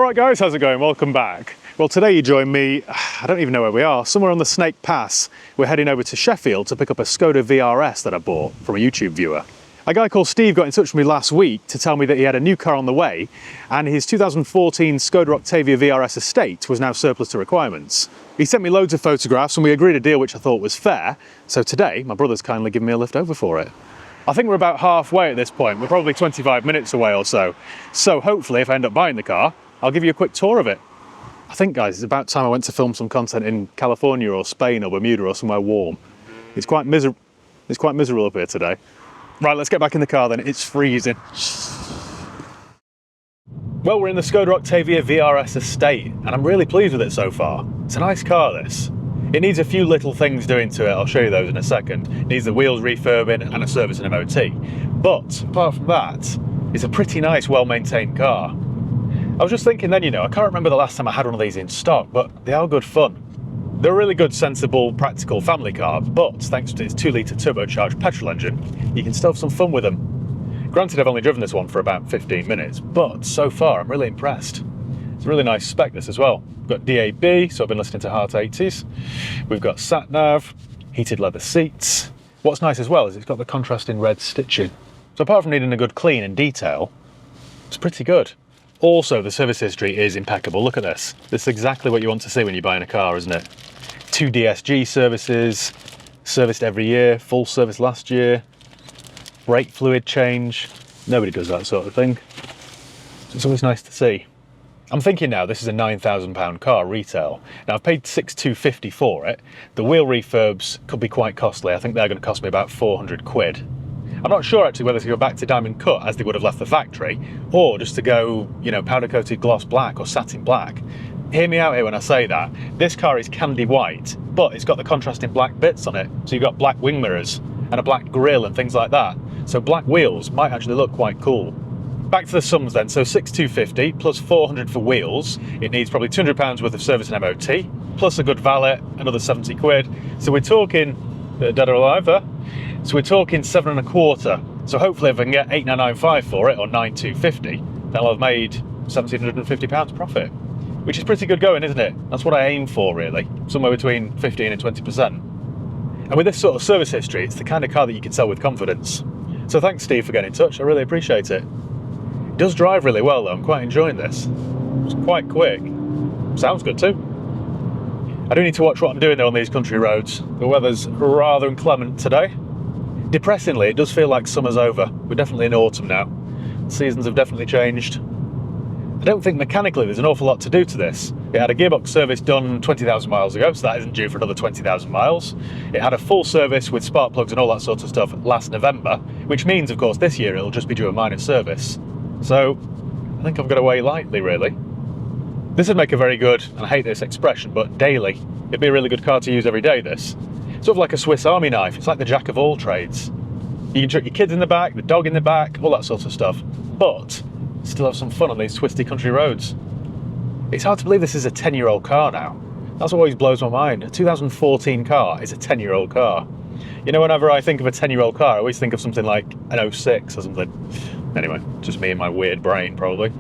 Alright guys, how's it going? Welcome back. Well, today you join me, I don't even know where we are, somewhere on the Snake Pass. We're heading over to Sheffield to pick up a Skoda VRS that I bought from a YouTube viewer. A guy called Steve got in touch with me last week to tell me that he had a new car on the way and his 2014 Skoda Octavia VRS estate was now surplus to requirements. He sent me loads of photographs and we agreed a deal which I thought was fair, so today my brother's kindly given me a lift over for it. I think we're about halfway at this point. We're probably 25 minutes away or so. So hopefully if I end up buying the car, I'll give you a quick tour of it. I think guys, it's about time I went to film some content in California or Spain or Bermuda or somewhere warm. It's quite miserable up here today. Right, let's get back in the car then, it's freezing. Well, we're in the Skoda Octavia VRS estate and I'm really pleased with it so far. It's a nice car, this. It needs a few little things doing to it, I'll show you those in a second. It needs the wheels refurbing and a service and MOT. But apart from that, it's a pretty nice, well-maintained car. I was just thinking then, you know, I can't remember the last time I had one of these in stock, but they are good fun. They're a really good, sensible, practical family car, but thanks to its 2-litre turbocharged petrol engine, you can still have some fun with them. Granted, I've only driven this one for about 15 minutes, but so far I'm really impressed. It's a really nice spec, this as well. We've got DAB, so I've been listening to Heart 80s. We've got sat-nav, heated leather seats. What's nice as well is it's got the contrasting red stitching. So apart from needing a good clean and detail, it's pretty good. Also, the service history is impeccable. Look at this. This is exactly what you want to see when you're buying a car, isn't it? 2 DSG services, serviced every year, full service last year, brake fluid change. Nobody does that sort of thing. So it's always nice to see. I'm thinking now this is a £9,000 car retail. Now I've paid £6,250 for it. The wheel refurbs could be quite costly. I think they're going to cost me about 400 quid. I'm not sure actually whether to go back to diamond cut as they would have left the factory, or just to go, you know, powder coated gloss black or satin black. Hear me out here when I say that. This car is candy white, but it's got the contrasting black bits on it. So you've got black wing mirrors and a black grille and things like that. So black wheels might actually look quite cool. Back to the sums then, so 6,250 plus 400 for wheels. It needs probably £200 worth of service and MOT, plus a good valet, another 70 quid. So we're talking, dead or alive there? So we're talking 7.25. So hopefully if I can get 8,995 for it, or 9,250, then I'll have made £1,750 profit. Which is pretty good going, isn't it? That's what I aim for really, somewhere between 15 and 20%. And with this sort of service history, it's the kind of car that you can sell with confidence. So thanks Steve for getting in touch, I really appreciate it. It does drive really well though, I'm quite enjoying this. It's quite quick. Sounds good too. I do need to watch what I'm doing though on these country roads. The weather's rather inclement today. Depressingly, it does feel like summer's over. We're definitely in autumn now. The seasons have definitely changed. I don't think mechanically there's an awful lot to do to this. It had a gearbox service done 20,000 miles ago, so that isn't due for another 20,000 miles. It had a full service with spark plugs and all that sort of stuff last November, which means, of course, this year it'll just be due a minor service. So, I think I've got to weigh lightly, really. This would make a very good, and I hate this expression, but daily. It'd be a really good car to use every day, this. Sort of like a Swiss Army knife. It's like the jack of all trades. You can chuck your kids in the back, the dog in the back, all that sort of stuff. But still have some fun on these twisty country roads. It's hard to believe this is a 10-year-old car now. That's what always blows my mind. A 2014 car is a 10-year-old car. You know, whenever I think of a 10-year-old car, I always think of something like an 06 or something. Anyway, just me and my weird brain, probably.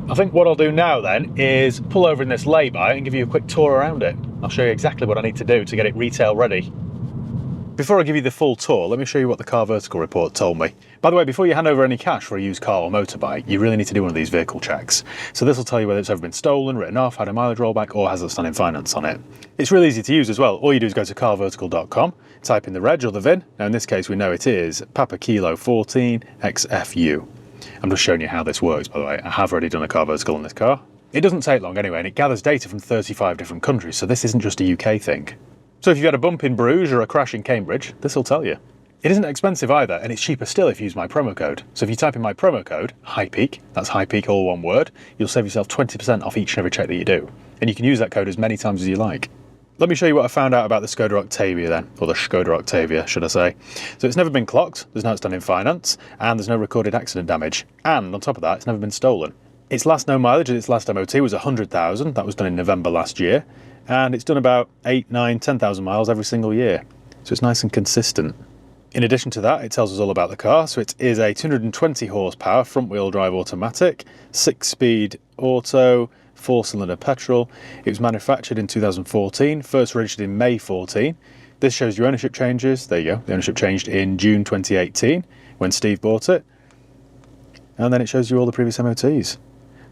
I think what I'll do now then is pull over in this lay-by and give you a quick tour around it. I'll show you exactly what I need to do to get it retail ready. Before I give you the full tour, let me show you what the car vertical report told me. By the way, before you hand over any cash for a used car or motorbike, you really need to do one of these vehicle checks. So this will tell you whether it's ever been stolen, written off, had a mileage rollback, or has outstanding finance on it. It's really easy to use as well. All you do is go to carvertical.com, type in the reg or the VIN. Now in this case we know it is Papa Kilo 14 XFU. I'm just showing you how this works, by the way. I have already done a car vertical on this car. It doesn't take long anyway, and it gathers data from 35 different countries, so this isn't just a UK thing. So if you've had a bump in Bruges or a crash in Cambridge, this will tell you. It isn't expensive either, and it's cheaper still if you use my promo code. So if you type in my promo code, HIGHPEAK, that's HIGHPEAK all one word, you'll save yourself 20% off each and every check that you do. And you can use that code as many times as you like. Let me show you what I found out about the Skoda Octavia then, or the Skoda Octavia, should I say. So it's never been clocked, there's no outstanding finance, and there's no recorded accident damage. And on top of that, it's never been stolen. Its last known mileage and its last MOT was 100,000, that was done in November last year. And it's done about 8, 9, 10,000 miles every single year. So it's nice and consistent. In addition to that, it tells us all about the car. So it is a 220 horsepower front-wheel drive automatic, 6-speed auto, 4-cylinder petrol. It was manufactured in 2014, first registered in May 14. This shows your ownership changes. There you go. The ownership changed in June 2018 when Steve bought it. And then it shows you all the previous MOTs.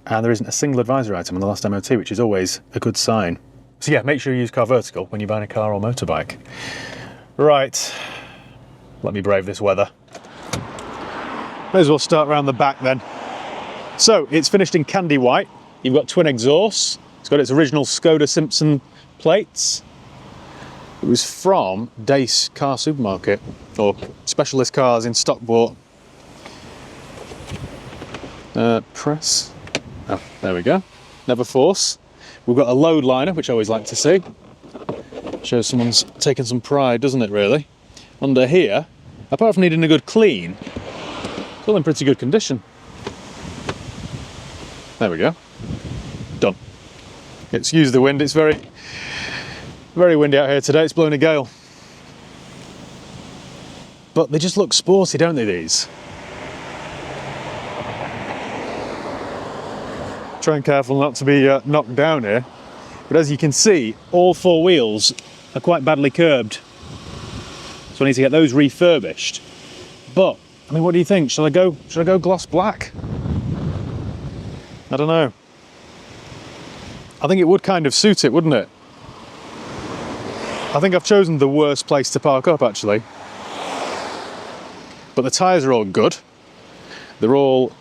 And there isn't a single advisory item on the last MOT, which is always a good sign. So yeah, make sure you use Car Vertical when you're buying a car or motorbike. Right. Let me brave this weather. May as well start around the back then. So it's finished in candy white. You've got twin exhausts. It's got its original Skoda Simpson plates. It was from Dace Car Supermarket, or Specialist Cars in Stockport. Press. Oh, there we go. Never force. We've got a load liner, which I always like to see. Shows someone's taken some pride, doesn't it, really? Under here, apart from needing a good clean, it's all in pretty good condition. There we go. Done. Excuse the wind, it's very windy out here today, it's blowing a gale. But they just look sporty, don't they, these? Trying careful not to be knocked down here. But as you can see, all four wheels are quite badly curbed. So I need to get those refurbished. But, I mean, what do you think? Should I go gloss black? I don't know. I think it would kind of suit it, wouldn't it? I think I've chosen the worst place to park up, actually. But the tyres are all good. They're all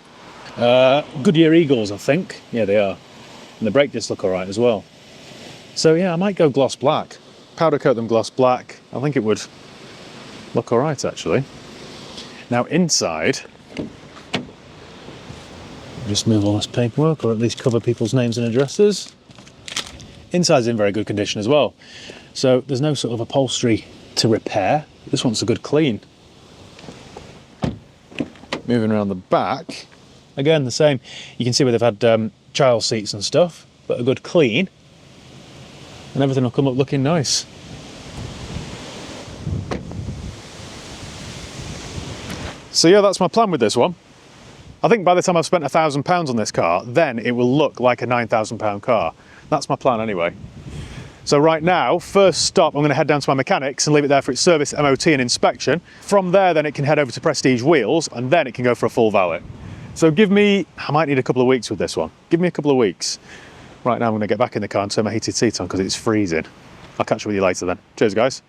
Goodyear Eagles, I think. Yeah, they are. And the brake discs look all right as well. So yeah, I might go gloss black. Powder coat them gloss black. I think it would look all right, actually. Now inside, just move all this paperwork, or at least cover people's names and addresses. Inside's in very good condition as well. So there's no sort of upholstery to repair. This one's a good clean. Moving around the back, again the same. You can see where they've had child seats and stuff, but a good clean. And everything will come up looking nice. So yeah, that's my plan with this one. I think by the time I've spent £1,000 on this car, then it will look like a £9,000 car. That's my plan anyway. So right now, first stop, I'm going to head down to my mechanics and leave it there for its service, MOT and inspection. From there, then it can head over to Prestige Wheels, and then it can go for a full valet. So give me, I might need a couple of weeks with this one. Give me a couple of weeks. Right now, I'm going to get back in the car and turn my heated seat on because it's freezing. I'll catch up with you later then. Cheers, guys.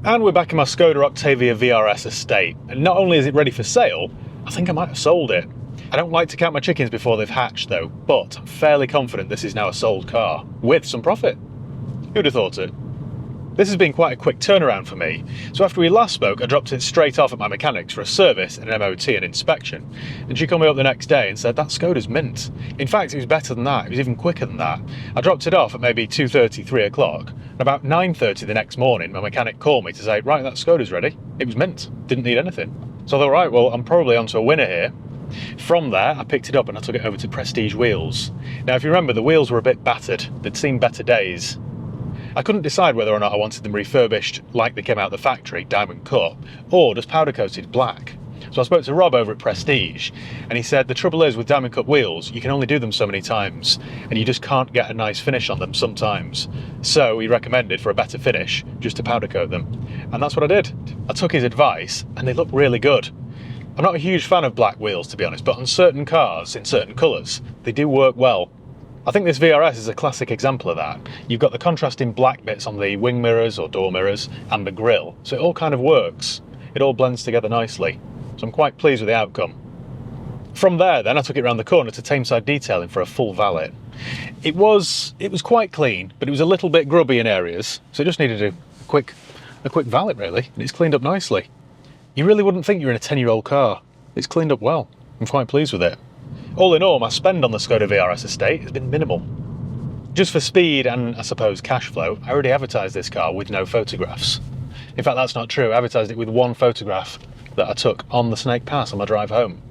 And we're back in my Skoda Octavia VRS estate. And not only is it ready for sale, I think I might have sold it. I don't like to count my chickens before they've hatched though, but I'm fairly confident this is now a sold car, with some profit. Who'd have thought it? This has been quite a quick turnaround for me, so after we last spoke I dropped it straight off at my mechanics for a service and an MOT and inspection, and she called me up the next day and said that Skoda's mint. In fact, it was better than that, it was even quicker than that. I dropped it off at maybe 2:30, 3 o'clock, and about 9:30 the next morning my mechanic called me to say, right, that Skoda's ready. It was mint, didn't need anything. So I thought, right, well, I'm probably onto a winner here. From there, I picked it up and I took it over to Prestige Wheels. Now, if you remember, the wheels were a bit battered. They'd seen better days. I couldn't decide whether or not I wanted them refurbished like they came out of the factory, diamond cut, or just powder coated black. So I spoke to Rob over at Prestige, and he said the trouble is with diamond cut wheels, you can only do them so many times, and you just can't get a nice finish on them sometimes. So he recommended, for a better finish, just to powder coat them. And that's what I did. I took his advice, and they look really good. I'm not a huge fan of black wheels, to be honest, but on certain cars, in certain colours, they do work well. I think this VRS is a classic example of that. You've got the contrasting black bits on the wing mirrors or door mirrors and the grille, so it all kind of works. It all blends together nicely, so I'm quite pleased with the outcome. From there then, I took it around the corner to Tameside Detailing for a full valet. It was quite clean, but it was a little bit grubby in areas, so it just needed a quick valet really, and it's cleaned up nicely. You really wouldn't think you're in a 10-year-old car. It's cleaned up well. I'm quite pleased with it. All in all, my spend on the Skoda VRS estate has been minimal. Just for speed and, I suppose, cash flow, I already advertised this car with no photographs. In fact, that's not true. I advertised it with one photograph that I took on the Snake Pass on my drive home.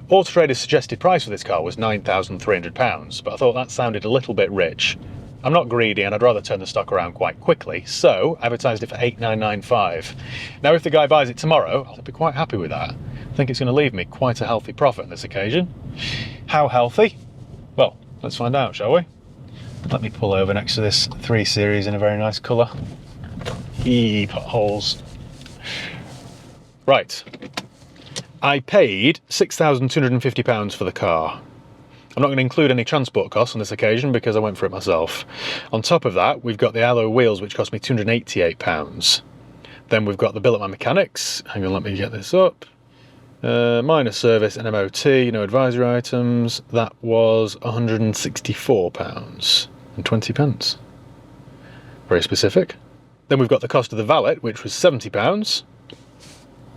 Auto Trader's suggested price for this car was £9,300, but I thought that sounded a little bit rich. I'm not greedy and I'd rather turn the stock around quite quickly, so I advertised it for $8,995. Now if the guy buys it tomorrow, I'll be quite happy with that. I think it's going to leave me quite a healthy profit on this occasion. How healthy? Well, let's find out, shall we? Let me pull over next to this 3 Series in a very nice colour. Potholes. Right. I paid £6,250 for the car. I'm not going to include any transport costs on this occasion because I went for it myself. On top of that, we've got the alloy wheels, which cost me £288. Then we've got the bill at my mechanics. Hang on, let me get this up. Minor service and MOT, no advisory items. That was £164 and 20 pence. Very specific. Then we've got the cost of the valet, which was £70.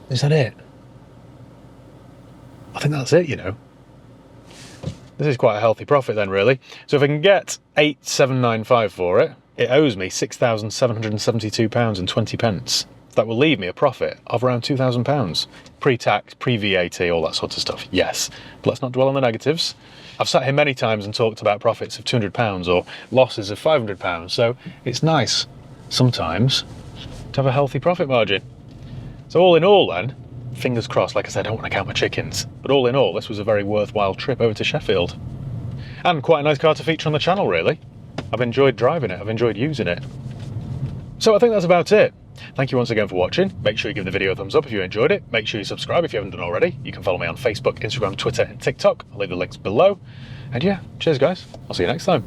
Is that it? I think that's it, you know. This is quite a healthy profit then, really. So if I can get $8,795 for it, it owes me £6,772 and 20 pence. That will leave me a profit of around £2,000. Pre-tax, pre-VAT, all that sort of stuff, yes. But let's not dwell on the negatives. I've sat here many times and talked about profits of £200 or losses of £500, so it's nice sometimes to have a healthy profit margin. So all in all then, fingers crossed, like I said, I don't want to count my chickens, but all in all, this was a very worthwhile trip over to Sheffield. And quite a nice car to feature on the channel, really. I've enjoyed driving it, I've enjoyed using it. So I think that's about it. Thank you once again for watching. Make sure you give the video a thumbs up if you enjoyed it. Make sure you subscribe if you haven't done already. You can follow me on Facebook, Instagram, Twitter and TikTok. I'll leave the links below. And yeah, cheers guys. I'll see you next time.